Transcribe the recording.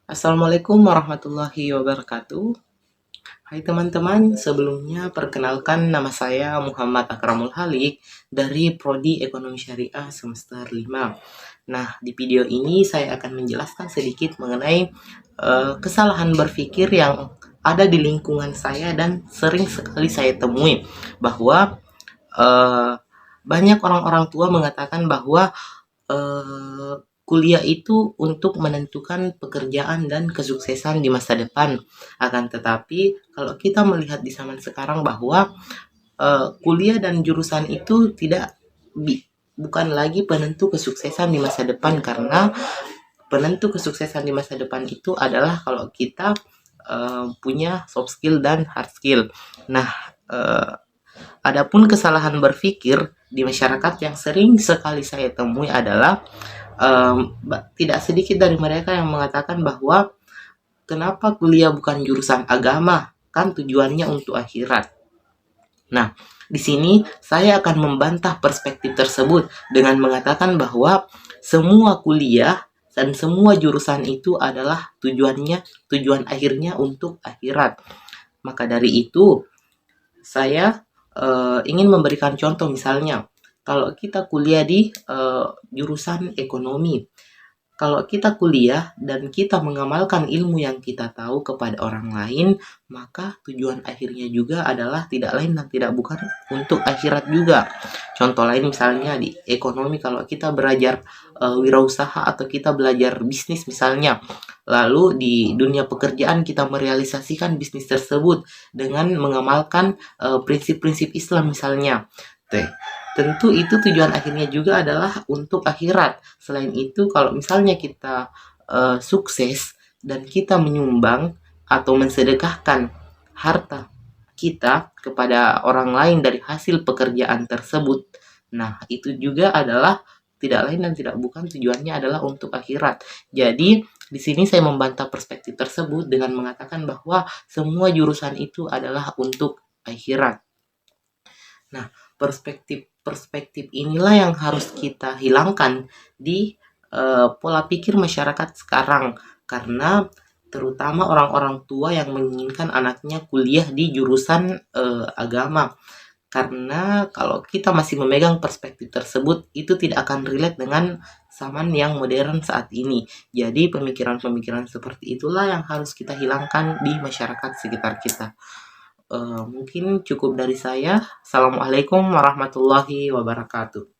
Assalamualaikum warahmatullahi wabarakatuh. Hai teman-teman, sebelumnya perkenalkan nama saya Muhammad Akramul Halik dari Prodi Ekonomi Syariah semester 5. Nah, di video ini saya akan menjelaskan sedikit mengenai kesalahan berpikir yang ada di lingkungan saya dan sering sekali saya temui bahwa eh, banyak orang-orang tua mengatakan bahwa eh, kuliah itu untuk menentukan pekerjaan dan kesuksesan di masa depan. Akan tetapi, kalau kita melihat di zaman sekarang bahwa kuliah dan jurusan itu bukan lagi penentu kesuksesan di masa depan, karena penentu kesuksesan di masa depan itu adalah kalau kita punya soft skill dan hard skill. Nah, adapun kesalahan berpikir di masyarakat yang sering sekali saya temui adalah tidak sedikit dari mereka yang mengatakan bahwa kenapa kuliah bukan jurusan agama, kan tujuannya untuk akhirat. Nah, di sini saya akan membantah perspektif tersebut dengan mengatakan bahwa semua kuliah dan semua jurusan itu adalah tujuan akhirnya untuk akhirat. Maka dari itu, saya ingin memberikan contoh, misalnya kalau kita kuliah di jurusan ekonomi, kalau kita kuliah dan kita mengamalkan ilmu yang kita tahu kepada orang lain, maka tujuan akhirnya juga adalah tidak lain dan tidak bukan untuk akhirat juga. Contoh lain misalnya di ekonomi, kalau kita belajar wirausaha atau kita belajar bisnis misalnya, lalu di dunia pekerjaan kita merealisasikan bisnis tersebut dengan mengamalkan prinsip-prinsip Islam misalnya. Tentu itu tujuan akhirnya juga adalah untuk akhirat. Selain itu, kalau misalnya kita sukses dan kita menyumbang atau mensedekahkan harta kita kepada orang lain dari hasil pekerjaan tersebut, nah itu juga adalah tidak lain dan tidak bukan tujuannya adalah untuk akhirat. Jadi di sini saya membantah perspektif tersebut dengan mengatakan bahwa semua jurusan itu adalah untuk akhirat. Nah, perspektif inilah yang harus kita hilangkan di pola pikir masyarakat sekarang, karena terutama orang-orang tua yang menginginkan anaknya kuliah di jurusan agama. Karena kalau kita masih memegang perspektif tersebut, itu tidak akan relate dengan zaman yang modern saat ini. Jadi pemikiran-pemikiran seperti itulah yang harus kita hilangkan di masyarakat sekitar kita. Mungkin cukup dari saya. Assalamualaikum warahmatullahi wabarakatuh.